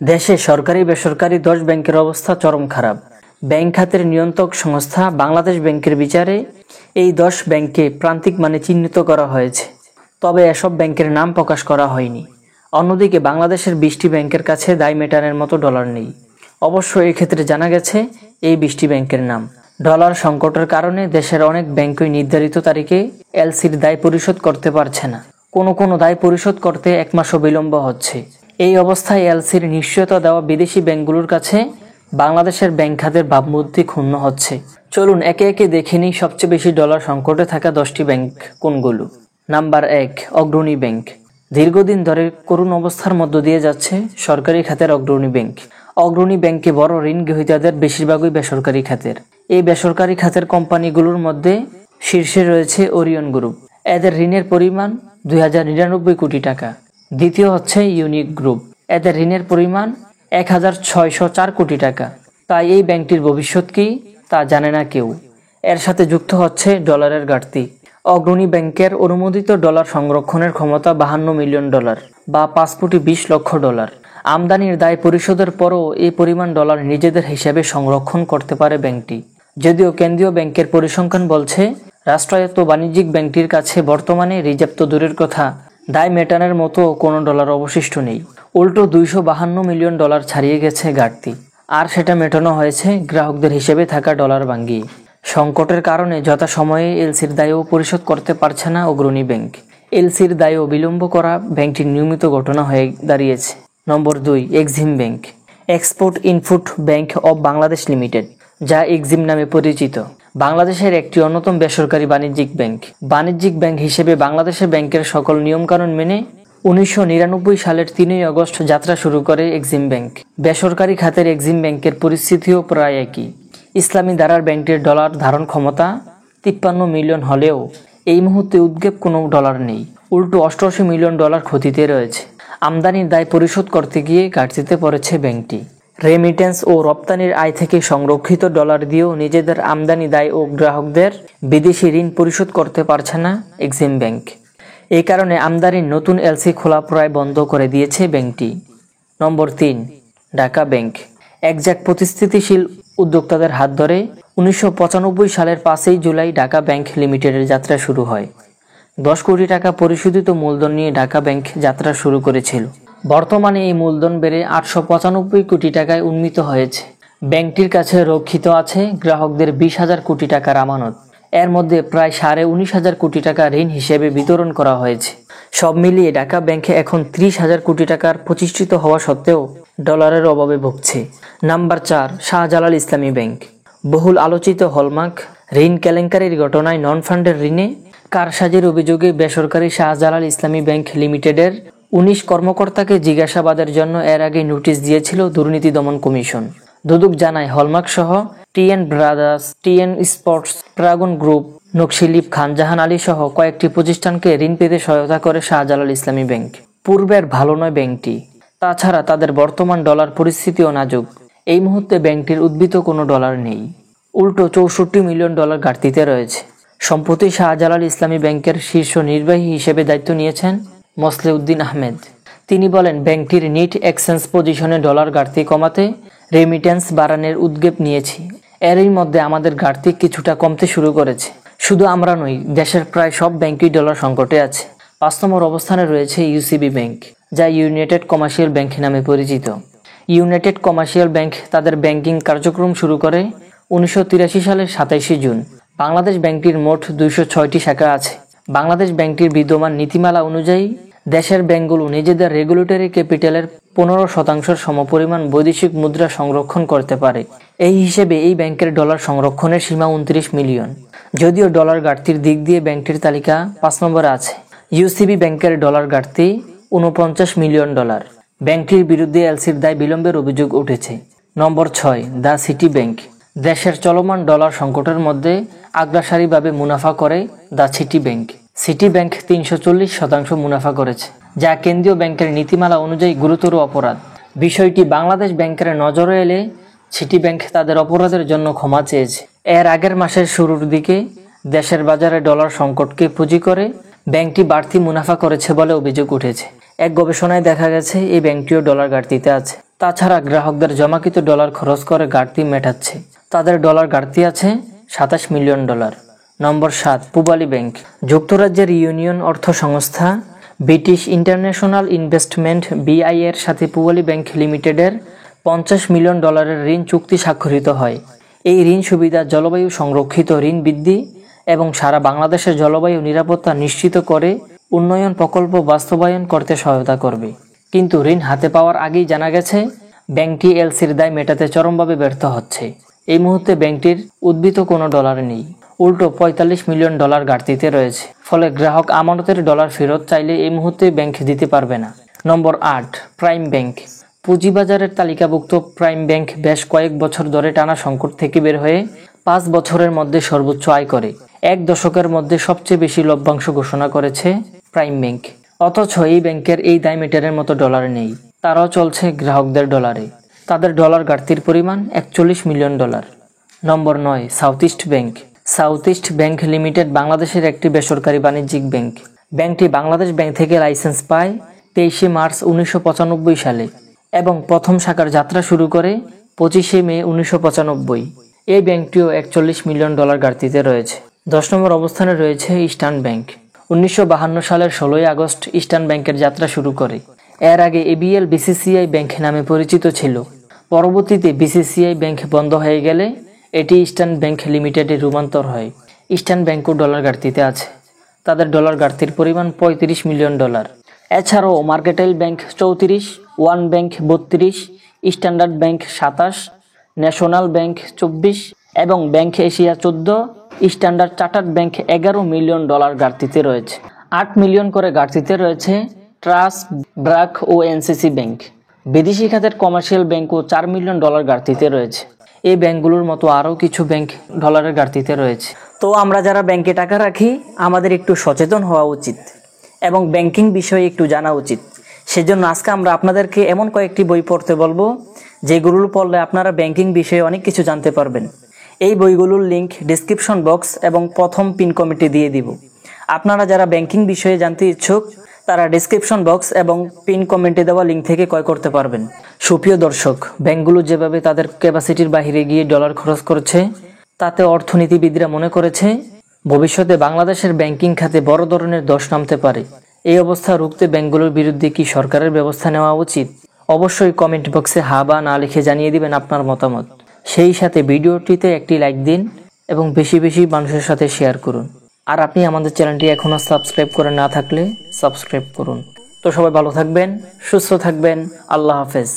দেশে সরকারি বেসরকারি 10 ব্যাংকের অবস্থা চরম খারাপ। ব্যাংক খাতের নিয়ন্ত্রক সংস্থা বাংলাদেশ ব্যাংকের বিচারে এই 10 ব্যাংককে প্রান্তিক মানে চিহ্নিত করা হয়েছে, তবে এসব ব্যাংকের নাম প্রকাশ করা হয়নি। অন্যদিকে বাংলাদেশের 20টি ব্যাংকের কাছে দায় মেটানোর মতো ডলার নেই। অবশ্য এই ক্ষেত্রে জানা গেছে এই 20টি ব্যাংকের নাম। ডলার সংকটের কারণে দেশের অনেক ব্যাংকই নির্ধারিত তারিখে এলসির দায় পরিশোধ করতে পারছে না। কোনো দায় পরিশোধ করতে 1 মাসও বিলম্ব হচ্ছে। এই অবস্থায় এলসির নিশ্চয়তা দেওয়া বিদেশি ব্যাংকগুলোর কাছে বাংলাদেশের ব্যাংক খাতের ভাবমূর্তি ক্ষুণ্ণ হচ্ছে। চলুন একে একে দেখে নিই সবচেয়ে বেশি ডলার সংকটে থাকা 10টি ব্যাংক কোনগুলো। নাম্বার 1, অগ্রণী ব্যাংক। দীর্ঘদিন ধরে করুণ অবস্থার মধ্য দিয়ে যাচ্ছে সরকারি খাতের অগ্রণী ব্যাংক। অগ্রণী ব্যাংকে বড় ঋণ গ্রহীতাদের বেশিরভাগই বেসরকারি খাতের। এই বেসরকারি খাতের কোম্পানিগুলোর মধ্যে শীর্ষে রয়েছে ওরিয়ন গ্রুপ। এদের ঋণের পরিমাণ 2099 কোটি টাকা। দ্বিতীয় হচ্ছে ইউনিক গ্রুপ। এদের ঋণের পরিমাণ 1604 কোটি টাকা। তাই এই ব্যাংকটির ভবিষ্যৎ কি তা জানে না কেউ। এর সাথে যুক্ত হচ্ছে ডলারের ঘাটতি। অগ্রণী ব্যাংকের অনুমোদিত ডলার সংরক্ষণের ক্ষমতা $52 মিলিয়ন বা 5 কোটি 20 লক্ষ ডলার। আমদানির দায় পরিশোধের পরও এই পরিমাণ ডলার নিজেদের হিসাবে সংরক্ষণ করতে পারে ব্যাংকটি। যদিও কেন্দ্রীয় ব্যাংকের পরিসংখ্যান বলছে রাষ্ট্রায়ত্ত বাণিজ্যিক ব্যাংকটির কাছে বর্তমানে রিজার্ভ তো দূরের কথা, দায় মেটানোর মতো কোনো ডলার অবশিষ্ট নেই। উল্টো $252 মিলিয়ন ছাড়িয়ে গেছে ঘাটতি, আর সেটা মেটানো হয়েছে গ্রাহকদের হিসেবে থাকা ডলার ভাঙিয়ে। সংকটের কারণে যথাসময়ে এলসির দায়ও পরিশোধ করতে পারছে না অগ্রণী ব্যাংক। এলসির দায়ও বিলম্ব করা ব্যাংকটির নিয়মিত ঘটনা হয়ে দাঁড়িয়েছে। নম্বর 2, Exim bank. Export input bank of Bangladesh limited, যা এক্সিম নামে পরিচিত, বাংলাদেশের একটি অন্যতম বেসরকারি বাণিজ্যিক ব্যাংক। বাণিজ্যিক ব্যাংক হিসেবে বাংলাদেশের ব্যাংকের সকল নিয়মকানুন মেনে 1999 সালের 3 আগস্ট যাত্রা শুরু করে এক্সিম ব্যাংক। বেসরকারি খাতের এক্সিম ব্যাংকের পরিস্থিতিও প্রায় একই। ইসলামী ধারার ব্যাংকটির ডলার ধারণ ক্ষমতা 53 মিলিয়ন হলেও এই মুহূর্তে উদ্বেগ কোনো ডলার নেই। উল্টো $88 মিলিয়ন ক্ষতিতে রয়েছে। আমদানির দায় পরিশোধ করতে গিয়ে ঘাটতিতে পড়েছে ব্যাংকটি। রেমিটেন্স ও রপ্তানির আয় থেকে সংরক্ষিত ডলার দিয়েও নিজেদের আমদানি দায় ও গ্রাহকদের বিদেশি ঋণ পরিশোধ করতে পারছে না এক্সিম ব্যাংক। এই কারণে আমদানির নতুন এলসি খোলা প্রায় বন্ধ করে দিয়েছে ব্যাংকটি। নম্বর 3, ঢাকা ব্যাংক। একজাক প্রতিষ্ঠিতশীল উদ্যোক্তাদের হাত ধরে 1995 সালের 5 জুলাই ঢাকা ব্যাংক লিমিটেডের যাত্রা শুরু হয়। 10 কোটি টাকা পরিশোধিত মূলধন নিয়ে ঢাকা ব্যাংক যাত্রা শুরু করেছিল। বর্তমানে এই মূলধন বেড়ে 895 কোটি টাকায় উন্নীত হয়েছে। ব্যাংকটির কাছে রক্ষিত আছে গ্রাহকদের 20,000 কোটি টাকার আমানত। এর মধ্যে প্রায় 19,500 কোটি টাকা ঋণ হিসেবে বিতরণ করা হয়েছে। সব মিলিয়ে ঢাকা ব্যাংকে এখন 30,000 কোটি টাকার প্রতিষ্ঠিত হওয়া সত্ত্বেও ডলারের অভাবে ভুগছে। নাম্বার 4, শাহজালাল ইসলামী ব্যাংক। বহুল আলোচিত হলমার্ক ঋণ কেলেঙ্কারির ঘটনায় নন ফান্ডের ঋণে কারসাজির অভিযোগে বেসরকারি শাহজালাল ইসলামী ব্যাংক লিমিটেডের 19 কর্মকর্তাকে জিজ্ঞাসাবাদের জন্য এর আগে নোটিশ দিয়েছিল দুর্নীতি দমন কমিশন। দুদক জানায় হলমার্ক সহ TN brothers, TN sports, dragon group, নকশিলিফ, খানজাহান আলী সহ কয়েকটি প্রতিষ্ঠানকে ঋণ পেতে সহায়তা করে শাহজালাল ইসলামী ব্যাংক। পূর্বের ভালো নয় ব্যাংকটি। তাছাড়া তাদের বর্তমান ডলার পরিস্থিতিও নাজুক। এই মুহূর্তে ব্যাংকটির উদ্ভূত কোনো ডলার নেই। উল্টো $64 মিলিয়ন ঘাটতিতে রয়েছে। সম্প্রতি শাহজালাল ইসলামী ব্যাংকের শীর্ষ নির্বাহী হিসেবে দায়িত্ব নিয়েছেন মসলেউদ্দিন আহমেদ। তিনি বলেন, ব্যাংকটির নেট এক্সচেঞ্জ পজিশনে ডলার ঘাটতি কমাতে রেমিটেন্স বাড়ানোর উদ্যোগ নিয়েছি। এরই মধ্যে আমাদের ঘাটতি কিছুটা কমতে শুরু করেছে। শুধু আমরা নই, দেশের প্রায় সব ব্যাংকই ডলার সংকটে আছে। 5 নম্বর অবস্থানে রয়েছে ইউসিবি ব্যাংক, যা ইউনাইটেড কমার্শিয়াল ব্যাংক নামে পরিচিত। ইউনাইটেড কমার্শিয়াল ব্যাংক তাদের ব্যাংকিং কার্যক্রম শুরু করে 1983 সালের 27 জুন। বাংলাদেশ ব্যাংকটির মোট 206টি শাখা আছে। বাংলাদেশ ব্যাংকটির বিদ্যমান নীতিমালা অনুযায়ী দেশের ব্যাংকগুলো নিজেদের রেগুলেটরি ক্যাপিটালের 15% সমপরিমাণ বৈদেশিক মুদ্রা সংরক্ষণ করতে পারে। এই হিসেবে এই ব্যাংকের ডলার সংরক্ষণের সীমা 29 মিলিয়ন। যদিও ডলার ঘাটতির দিক দিয়ে ব্যাংকটির তালিকা 5 নম্বরে আছে। ইউসিবি ব্যাংকের ডলার ঘাটতি 49 মিলিয়ন। ব্যাংকটির বিরুদ্ধে এলসির দায় বিলম্বের অভিযোগ উঠেছে। নম্বর 6, দ্য সিটি ব্যাংক। দেশের চলমান ডলার সংকটের মধ্যে আগ্রাসারীভাবে মুনাফা করে the city bank. City bank 340% মুনাফা করেছে, যা কেন্দ্রীয় ব্যাংকের নীতিমালা অনুযায়ী গুরুতর অপরাধ। বিষয়টি বাংলাদেশ ব্যাংকের নজরে এলে সিটি ব্যাংক তাদের অপরাধের জন্য ক্ষমা চেয়েছে। এর আগের মাসের শুরুর দিকে দেশের বাজারে ডলার সংকটকে পুঁজি করে ব্যাংকটি বাড়তি মুনাফা করেছে বলে অভিযোগ উঠেছে। এক গবেষণায় দেখা গেছে এই ব্যাংকটিও ডলার ঘাটতিতে আছে। তাছাড়া গ্রাহকদের জমাকৃত ডলার খরচ করে ঘাটতি মেটাচ্ছে। তাদের ডলার ঘাটতি আছে $27 মিলিয়ন। নম্বর 7, পূবালী ব্যাংক। যুক্তরাজ্যের ইউনিয়ন অর্থ সংস্থা ব্রিটিশ ইন্টারন্যাশনাল ইনভেস্টমেন্ট BI এর সাথে পূবালী ব্যাংক লিমিটেডের $50 মিলিয়ন ঋণ চুক্তি স্বাক্ষরিত হয়। এই ঋণ সুবিধা জলবায়ু সংরক্ষিত ঋণ বৃদ্ধি এবং সারা বাংলাদেশের জলবায়ু নিরাপত্তা নিশ্চিত করে উন্নয়ন প্রকল্প বাস্তবায়ন করতে সহায়তা করবে। কিন্তু ঋণ হাতে পাওয়ার আগেই জানা গেছে ব্যাংকটি এলসির দায় মেটাতে চরমভাবে ব্যর্থ হচ্ছে। এই মুহূর্তে ব্যাংকটির উদ্ভূত কোনো ডলার নেই, উল্টো $45 মিলিয়ন ঘাটতিতে রয়েছে। ফলে গ্রাহক আমানতের ডলার ফেরত চাইলে এই মুহূর্তে ব্যাংক দিতে পারবে না। নম্বর 8, প্রাইম ব্যাংক। পুঁজিবাজারের তালিকাভুক্ত প্রাইম ব্যাংক বেশ কয়েক বছর ধরে টানা সংকট থেকে বের হয়ে 5 বছরের মধ্যে সর্বোচ্চ আয় করে 1 দশকের মধ্যে সবচেয়ে বেশি লভ্যাংশ ঘোষণা করেছে প্রাইম ব্যাংক। অথচ এই ব্যাংকের এই দায় মেটানোর মতো ডলার নেই, তারাও চলছে গ্রাহকদের ডলারে। তাদের ডলার ঘাটতির পরিমাণ $41 মিলিয়ন। নম্বর 9, south east bank. South east bank limited বাংলাদেশের একটি বেসরকারি বাণিজ্যিক ব্যাংক। ব্যাংকটি বাংলাদেশ ব্যাংক থেকে লাইসেন্স পায় 23 মার্চ 1995 সালে এবং প্রথম শাখার যাত্রা শুরু করে 25 মে 1995। এই ব্যাংকটিও $41 মিলিয়ন ঘাটতিতে রয়েছে। 10 নম্বর অবস্থানে রয়েছে ইস্টার্ন ব্যাংক। 1952 সালের 16 আগস্ট ইস্টার্ন ব্যাংকের যাত্রা শুরু করে। এর আগে ABL BCCI ব্যাংক নামে পরিচিত ছিল। পরবর্তীতে BCCI ব্যাংক বন্ধ হয়ে গেলে এটি ইস্টার্ন ব্যাংক লিমিটেডে রূপান্তর হয়। ইস্টার্ন ব্যাংকও ডলার ঘাটতিতে আছে। তাদের ডলার ঘাটতির পরিমাণ $35 মিলিয়ন। এছাড়াও mercantile bank 34, one bank 32, standard bank 27, national bank 24 এবং bank Asia 14, standard chartered bank $11 million ঘাটতিতে রয়েছে। 8 মিলিয়ন করে ঘাটতিতে রয়েছে ট্রাস্ট, ব্র্যাক ও NCC ব্যাংক। বিদেশি খাতের কমার্শিয়াল ব্যাংকও $4 মিলিয়ন ঘাটতিতে রয়েছে। এই ব্যাংকগুলোর মতো আরও কিছু ব্যাংক ডলারের ঘাটতিতে রয়েছে। তো আমরা যারা ব্যাংকে টাকা রাখি আমাদের একটু সচেতন হওয়া উচিত এবং ব্যাংকিং বিষয়ে একটু জানা উচিত। সেজন্য আজকে আমরা আপনাদেরকে এমন কয়েকটি বই পড়তে বলবো যেগুলো পড়লে আপনারা ব্যাংকিং বিষয়ে অনেক কিছু জানতে পারবেন। এই বইগুলোর লিংক ডেসক্রিপশন বক্স এবং প্রথম পিন কমেন্টে দিয়ে দিব। আপনারা যারা ব্যাংকিং বিষয়ে জানতে ইচ্ছুক তারা ডেসক্রিপশন বক্স এবং পিন কমেন্টে দেওয়া লিঙ্ক থেকে ক্রয় করতে পারবেন। সুপ্রিয় দর্শক, ব্যাংকগুলো যেভাবে তাদের ক্যাপাসিটির বাইরে গিয়ে ডলার খরচ করছে তাতে অর্থনীতিবিদরা মনে করেছে ভবিষ্যতে বাংলাদেশের ব্যাংকিং খাতে বড় ধরনের ধস নামতে পারে। এই অবস্থা রুখতে ব্যাংকগুলোর বিরুদ্ধে কি সরকারের ব্যবস্থা নেওয়া উচিত? অবশ্যই কমেন্ট বক্সে হা বা না লিখে জানিয়ে দিবেন আপনার মতামত। সেই সাথে ভিডিওটিতে একটি লাইক দিন এবং বেশি বেশি মানুষের সাথে শেয়ার করুন। আর আপনি আমাদের চ্যানেলটি এখনও সাবস্ক্রাইব করে না থাকলে সাবস্ক্রাইব করুন। তো সবাই ভালো থাকবেন, সুস্থ থাকবেন। আল্লাহ হাফেজ।